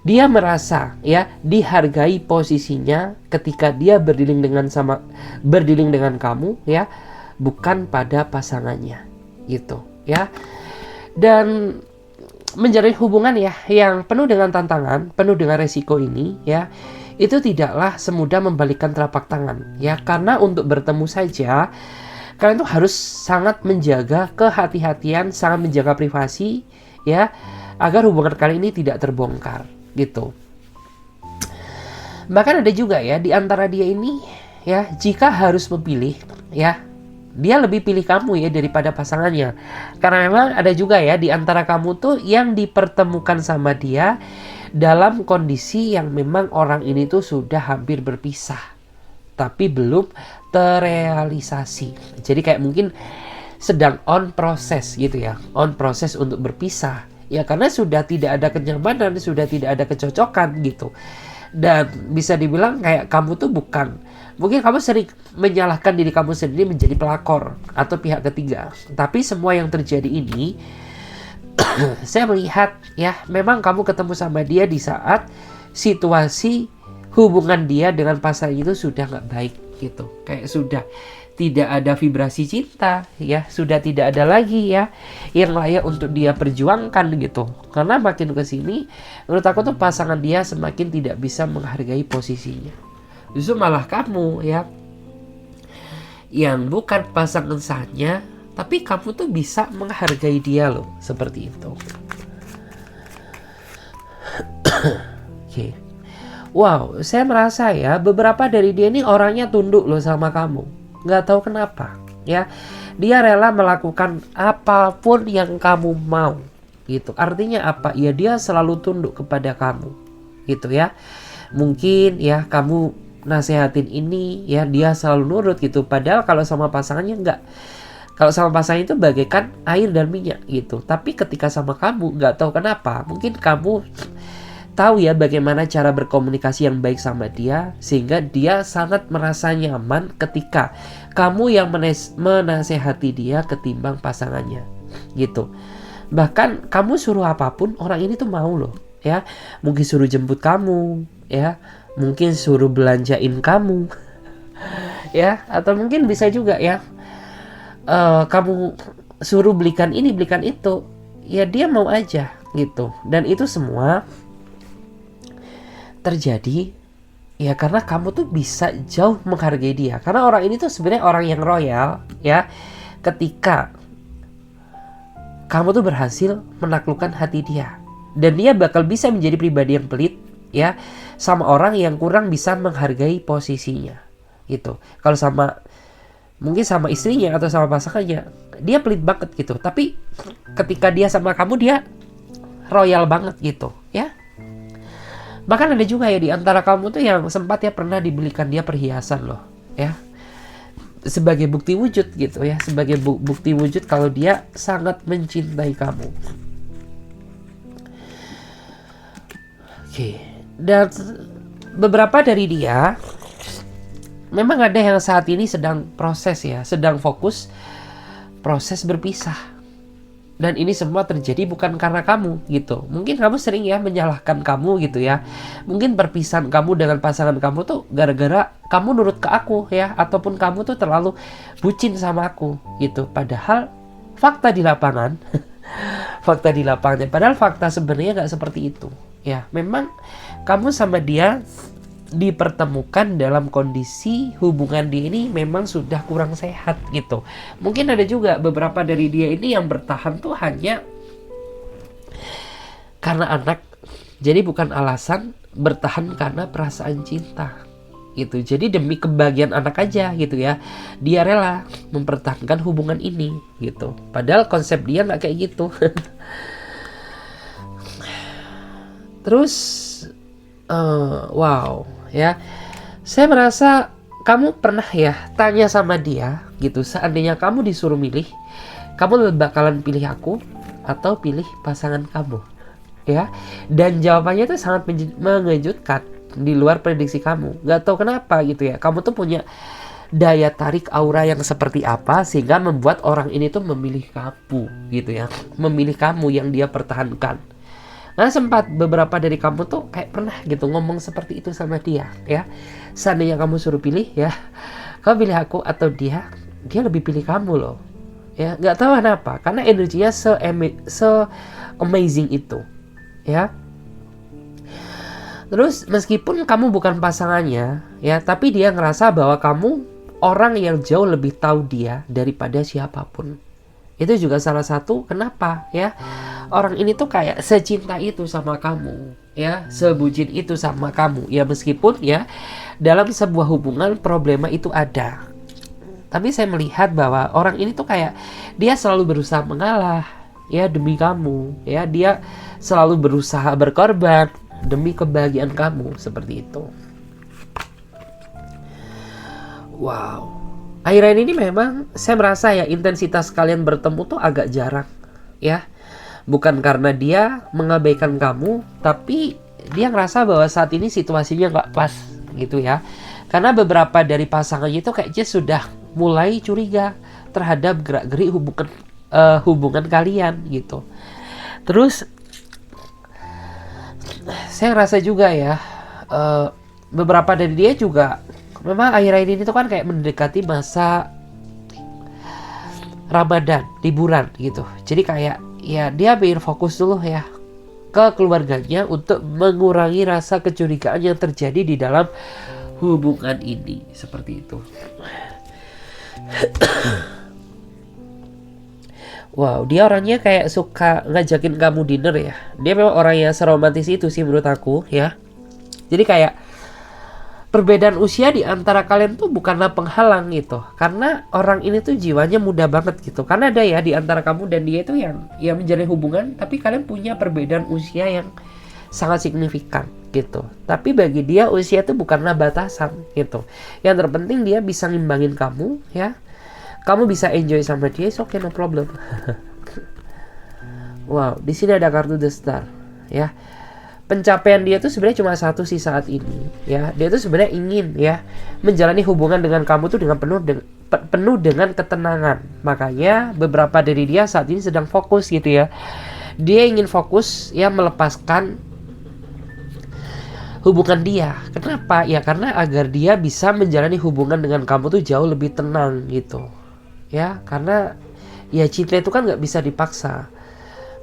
Dia merasa ya dihargai posisinya ketika dia berdealing dengan kamu ya, bukan pada pasangannya gitu ya. Dan menjalin hubungan ya yang penuh dengan tantangan, penuh dengan resiko ini ya, itu tidaklah semudah membalikkan telapak tangan ya, karena untuk bertemu saja kalian tuh harus sangat menjaga kehati-hatian, sangat menjaga privasi ya, agar hubungan kalian ini tidak terbongkar gitu. Bahkan ada juga ya di antara dia ini ya, jika harus memilih ya, dia lebih pilih kamu ya daripada pasangannya. Karena memang ada juga ya di antara kamu tuh yang dipertemukan sama dia dalam kondisi yang memang orang ini tuh sudah hampir berpisah, tapi belum terrealisasi. Jadi kayak mungkin sedang on proses gitu ya, on proses untuk berpisah. Ya karena sudah tidak ada kenyamanan, sudah tidak ada kecocokan gitu. Dan bisa dibilang kayak kamu tuh mungkin kamu sering menyalahkan diri kamu sendiri menjadi pelakor atau pihak ketiga. Tapi semua yang terjadi ini saya melihat ya, memang kamu ketemu sama dia di saat situasi hubungan dia dengan pasangan itu sudah nggak baik gitu. Kayak sudah tidak ada vibrasi cinta ya, sudah tidak ada lagi ya yang layak untuk dia perjuangkan gitu. Karena makin kesini menurut aku tuh pasangan dia semakin tidak bisa menghargai posisinya. Justru malah kamu ya yang bukan pasangan sahnya, tapi kamu tuh bisa menghargai dia loh, seperti itu. Oke. Wow, saya merasa ya beberapa dari dia ini orangnya tunduk loh sama kamu. Nggak tahu kenapa ya, dia rela melakukan apapun yang kamu mau gitu. Artinya apa ya, dia selalu tunduk kepada kamu gitu ya. Mungkin ya kamu nasehatin ini ya, dia selalu nurut gitu. Padahal kalau sama pasangannya enggak. Kalau sama pasangan itu bagaikan air dan minyak gitu. Tapi ketika sama kamu nggak tahu kenapa, mungkin kamu tahu ya bagaimana cara berkomunikasi yang baik sama dia, sehingga dia sangat merasa nyaman ketika kamu yang menasehati dia ketimbang pasangannya gitu. Bahkan kamu suruh apapun orang ini tuh mau loh ya. Mungkin suruh jemput kamu ya, mungkin suruh belanjain kamu ya, atau mungkin bisa juga ya kamu suruh belikan ini belikan itu, ya dia mau aja gitu. Dan itu semua terjadi ya karena kamu tuh bisa jauh menghargai dia. Karena orang ini tuh sebenarnya orang yang royal ya, ketika kamu tuh berhasil menaklukkan hati dia. Dan dia bakal bisa menjadi pribadi yang pelit ya, sama orang yang kurang bisa menghargai posisinya gitu. Kalau mungkin sama istrinya atau sama pasangannya, dia pelit banget gitu. Tapi ketika dia sama kamu, dia royal banget gitu ya. Bahkan ada juga ya di antara kamu tuh yang sempat ya pernah dibelikan dia perhiasan loh ya, sebagai bukti wujud gitu ya, sebagai bukti wujud kalau dia sangat mencintai kamu. Oke. Dan beberapa dari dia memang ada yang saat ini sedang proses ya, sedang fokus proses berpisah. Dan ini semua terjadi bukan karena kamu gitu. Mungkin kamu sering ya menyalahkan kamu gitu ya. Mungkin perpisahan kamu dengan pasangan kamu tuh gara-gara kamu nurut ke aku ya, ataupun kamu tuh terlalu bucin sama aku gitu. Padahal fakta di lapangan padahal fakta sebenarnya nggak seperti itu ya. Memang kamu sama dia dipertemukan dalam kondisi hubungan dia ini memang sudah kurang sehat gitu. Mungkin ada juga beberapa dari dia ini yang bertahan tuh hanya karena anak. Jadi bukan alasan bertahan karena perasaan cinta gitu. Jadi demi kebahagiaan anak aja gitu ya, dia rela mempertahankan hubungan ini gitu. Padahal konsep dia nggak kayak gitu. Terus wow ya, saya merasa kamu pernah ya tanya sama dia gitu, seandainya kamu disuruh milih, kamu bakalan pilih aku atau pilih pasangan kamu ya. Dan jawabannya itu sangat mengejutkan, di luar prediksi kamu. Gak tahu kenapa gitu ya, kamu tuh punya daya tarik aura yang seperti apa sehingga membuat orang ini tuh memilih kamu gitu ya, memilih kamu yang dia pertahankan. Nah sempat beberapa dari kamu tuh kayak pernah gitu ngomong seperti itu sama dia ya. Seandainya kamu suruh pilih ya, kamu pilih aku atau dia lebih pilih kamu loh Ya, nggak tahu kenapa, karena energinya se amazing itu, ya. Terus meskipun kamu bukan pasangannya, ya, tapi dia ngerasa bahwa kamu orang yang jauh lebih tahu dia daripada siapapun. Itu juga salah satu kenapa, ya, orang ini tuh kayak secinta itu sama kamu, ya, sebucin itu sama kamu, ya, meskipun ya dalam sebuah hubungan problema itu ada. Tapi saya melihat bahwa orang ini tuh kayak dia selalu berusaha mengalah, ya, demi kamu, ya, dia selalu berusaha berkorban demi kebahagiaan kamu, seperti itu. Wow. Akhir-akhir ini memang saya merasa ya intensitas kalian bertemu tuh agak jarang, ya. Bukan karena dia mengabaikan kamu, tapi dia ngerasa bahwa saat ini situasinya nggak pas, gitu ya. Karena beberapa dari pasangannya itu kayaknya sudah mulai curiga terhadap gerak-gerik hubungan kalian, gitu. Terus saya rasa juga ya, beberapa dari dia juga memang akhir-akhir ini tuh kan kayak mendekati masa Ramadan, liburan gitu. Jadi kayak ya dia bikin fokus dulu ya ke keluarganya untuk mengurangi rasa kecurigaan yang terjadi di dalam hubungan ini, seperti itu. Wow, dia orangnya kayak suka ngajakin kamu dinner ya. Dia memang orang yang seromantis itu sih menurut aku, ya. Jadi kayak perbedaan usia di antara kalian tuh bukanlah penghalang gitu. Karena orang ini tuh jiwanya muda banget gitu. Karena ada ya di antara kamu dan dia itu yang menjalin hubungan, tapi kalian punya perbedaan usia yang sangat signifikan gitu. Tapi bagi dia usia itu bukanlah batasan gitu. Yang terpenting dia bisa ngimbangin kamu, ya. Kamu bisa enjoy sama dia, it's okay, no problem. Wow, di sini ada kartu The Star, ya. Pencapaian dia tuh sebenarnya cuma satu sih saat ini, ya. Dia tuh sebenarnya ingin ya menjalani hubungan dengan kamu tuh dengan penuh dengan ketenangan. Makanya beberapa dari dia saat ini sedang fokus gitu ya. Dia ingin fokus ya melepaskan hubungan dia. Kenapa? Ya karena agar dia bisa menjalani hubungan dengan kamu tuh jauh lebih tenang gitu. Ya, karena ya cinta itu kan nggak bisa dipaksa.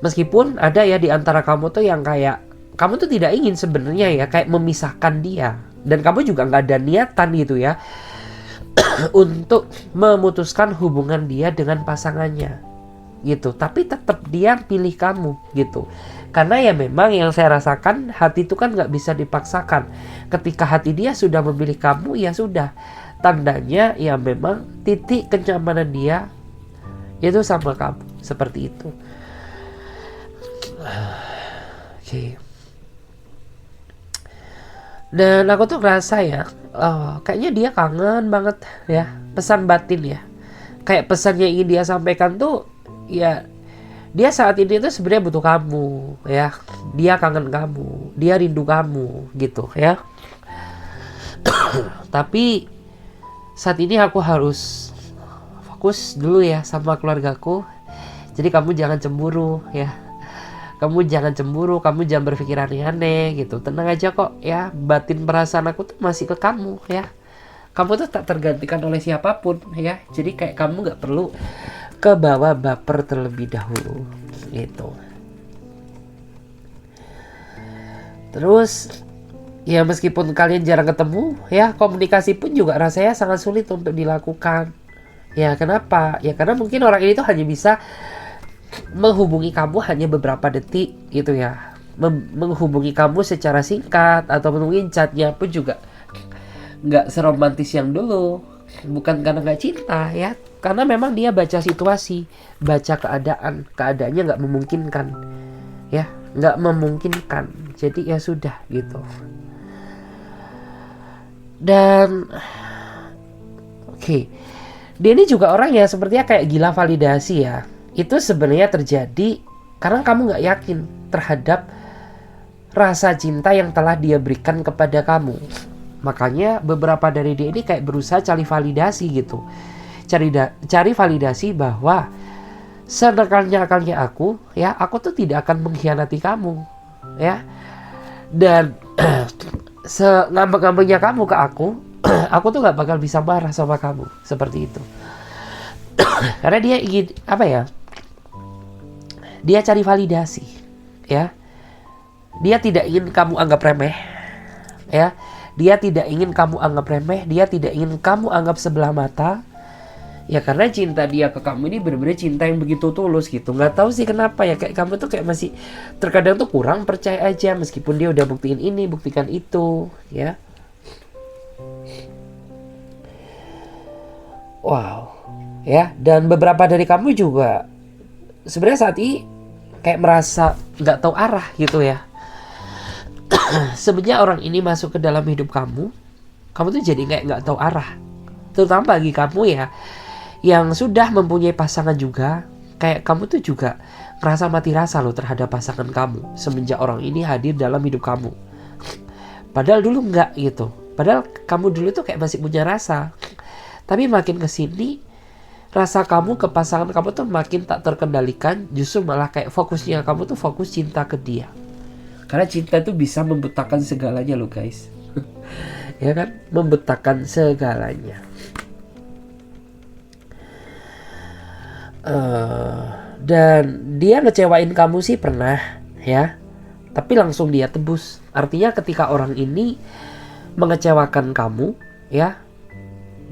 Meskipun ada ya di antara kamu tuh yang kayak kamu tuh tidak ingin sebenarnya ya kayak memisahkan dia, dan kamu juga nggak ada niatan gitu ya untuk memutuskan hubungan dia dengan pasangannya gitu. Tapi tetap dia pilih kamu gitu. Karena ya memang yang saya rasakan hati itu kan nggak bisa dipaksakan. Ketika hati dia sudah memilih kamu, ya sudah. Tandanya ya memang titik kenyamanan dia itu sama kamu, seperti itu. Oke. Dan aku tuh ngerasa ya, kayaknya dia kangen banget ya, pesan batin ya. Kayak pesan yang ingin dia sampaikan tuh ya, dia saat ini tuh sebenarnya butuh kamu ya. Dia kangen kamu, dia rindu kamu gitu ya. Tapi saat ini aku harus fokus dulu ya sama keluargaku. Jadi kamu jangan cemburu ya. Kamu jangan cemburu, kamu jangan berpikir aneh-aneh gitu. Tenang aja kok ya, batin perasaan aku tuh masih ke kamu ya. Kamu tuh tak tergantikan oleh siapapun ya. Jadi kayak kamu gak perlu kebawa baper terlebih dahulu gitu. Terus ya meskipun kalian jarang ketemu ya, komunikasi pun juga rasanya sangat sulit untuk dilakukan. Ya kenapa? Ya karena mungkin orang ini tuh hanya bisa menghubungi kamu hanya beberapa detik gitu ya. Menghubungi kamu secara singkat, atau mungkin chatnya pun juga nggak seromantis yang dulu. Bukan karena nggak cinta ya, karena memang dia baca situasi, baca keadaannya nggak memungkinkan ya, nggak memungkinkan. Jadi ya sudah gitu. Dan oke, dia ini juga orang ya sepertinya kayak gila validasi ya. Itu sebenarnya terjadi karena kamu nggak yakin terhadap rasa cinta yang telah dia berikan kepada kamu. Makanya beberapa dari dia ini kayak berusaha cari validasi gitu. Cari validasi bahwa senakal-nakalnya aku ya, aku tuh tidak akan mengkhianati kamu ya. Dan sengambek-ngambeknya kamu ke aku tuh gak bakal bisa marah sama kamu, seperti itu. Karena dia ingin apa ya? Dia cari validasi, ya. Dia tidak ingin kamu anggap remeh, ya. Dia tidak ingin kamu anggap remeh, dia tidak ingin kamu anggap sebelah mata. Ya karena cinta dia ke kamu ini benar-benar cinta yang begitu tulus gitu. Nggak tahu sih kenapa ya, kayak kamu tuh kayak masih terkadang tuh kurang percaya aja meskipun dia udah buktiin ini, buktikan itu, ya. Wow. Ya, dan beberapa dari kamu juga sebenarnya saat ini kayak merasa nggak tahu arah gitu ya. Sebenarnya orang ini masuk ke dalam hidup kamu tuh jadi kayak nggak tahu arah. Terutama bagi kamu ya, yang sudah mempunyai pasangan juga, kayak kamu tuh juga ngerasa mati rasa loh terhadap pasangan kamu semenjak orang ini hadir dalam hidup kamu. Padahal dulu nggak gitu. Padahal kamu dulu tuh kayak masih punya rasa. Tapi makin kesini, rasa kamu ke pasangan kamu tuh makin tak terkendalikan. Justru malah kayak fokusnya kamu tuh fokus cinta ke dia. Karena cinta tuh bisa membutakan segalanya loh guys. Ya kan? Membutakan segalanya. Dan dia ngecewain kamu sih pernah, ya. Tapi langsung dia tebus. Artinya ketika orang ini mengecewakan kamu, ya,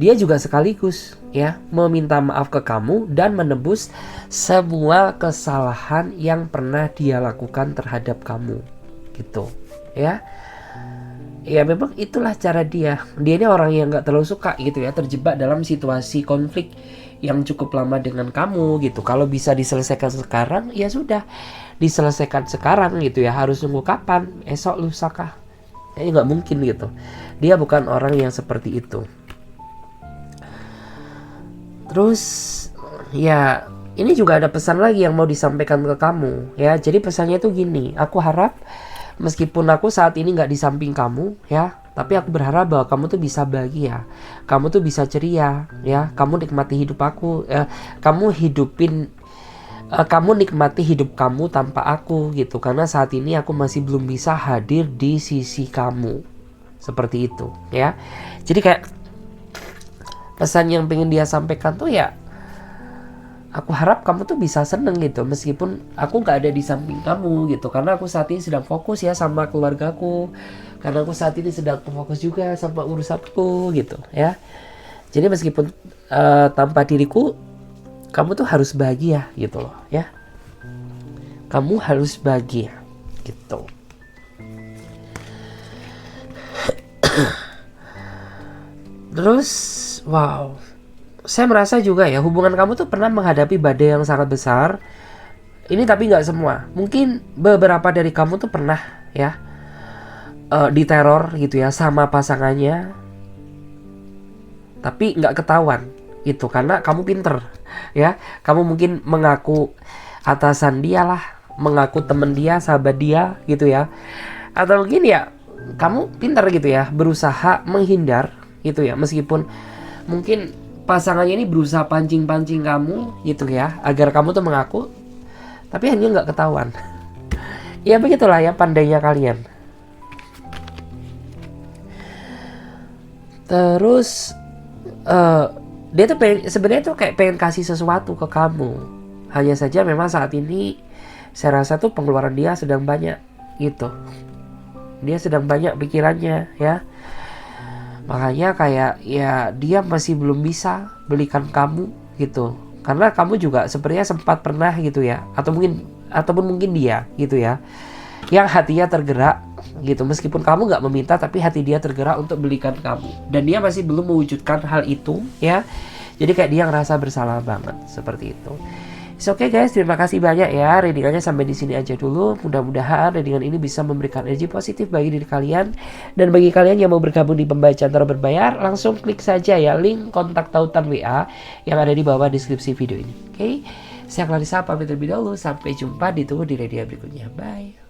dia juga sekaligus ya meminta maaf ke kamu dan menebus semua kesalahan yang pernah dia lakukan terhadap kamu gitu ya. Ya memang itulah cara dia. Dia ini orang yang gak terlalu suka gitu ya terjebak dalam situasi konflik yang cukup lama dengan kamu gitu. Kalau bisa diselesaikan sekarang ya sudah diselesaikan sekarang gitu ya. Harus nunggu kapan? Esok, lusa kah? Ya gak mungkin gitu. Dia bukan orang yang seperti itu. Terus ya ini juga ada pesan lagi yang mau disampaikan ke kamu ya. Jadi pesannya tuh gini, aku harap meskipun aku saat ini gak di samping kamu ya, tapi aku berharap bahwa kamu tuh bisa bahagia, kamu tuh bisa ceria ya, kamu nikmati hidup aku ya, kamu nikmati hidup kamu tanpa aku gitu. Karena saat ini aku masih belum bisa hadir di sisi kamu. Seperti itu ya. Jadi kayak pesan yang pengen dia sampaikan tuh ya, aku harap kamu tuh bisa seneng gitu meskipun aku gak ada di samping kamu gitu. Karena aku saat ini sedang fokus ya sama keluargaku, karena aku saat ini sedang fokus juga sama urusanku gitu ya. Jadi meskipun tanpa diriku, kamu tuh harus bahagia gitu loh ya. Kamu harus bahagia gitu. Terus wow, saya merasa juga ya hubungan kamu tuh pernah menghadapi badai yang sangat besar. Ini tapi gak semua. Mungkin beberapa dari kamu tuh pernah ya diteror gitu ya sama pasangannya, tapi gak ketahuan gitu karena kamu pinter ya. Kamu mungkin mengaku atasan dia lah, mengaku temen dia, sahabat dia gitu ya. Atau mungkin ya kamu pinter gitu ya berusaha menghindar gitu ya, meskipun mungkin pasangannya ini berusaha pancing-pancing kamu gitu ya agar kamu tuh mengaku, tapi hanya nggak ketahuan. Ya begitulah ya pandainya kalian. Terus dia tuh sebenarnya tuh kayak pengen kasih sesuatu ke kamu. Hanya saja memang saat ini saya rasa tuh pengeluaran dia sedang banyak gitu. Dia sedang banyak pikirannya ya. Makanya kayak ya dia masih belum bisa belikan kamu gitu. Karena kamu juga sebenarnya sempat pernah gitu ya, ataupun mungkin dia gitu ya, yang hatinya tergerak gitu. Meskipun kamu gak meminta, tapi hati dia tergerak untuk belikan kamu. Dan dia masih belum mewujudkan hal itu ya. Jadi kayak dia ngerasa bersalah banget seperti itu. Oke guys, terima kasih banyak ya. Readingannya sampai di sini aja dulu. Mudah-mudahan readingan ini bisa memberikan energi positif bagi diri kalian. Dan bagi kalian yang mau bergabung di pembacaan tarot berbayar, langsung klik saja ya link kontak tautan WA yang ada di bawah deskripsi video ini. Oke, saya Clarissa pamit terlebih dahulu. Sampai jumpa, ditunggu di readingan berikutnya. Bye.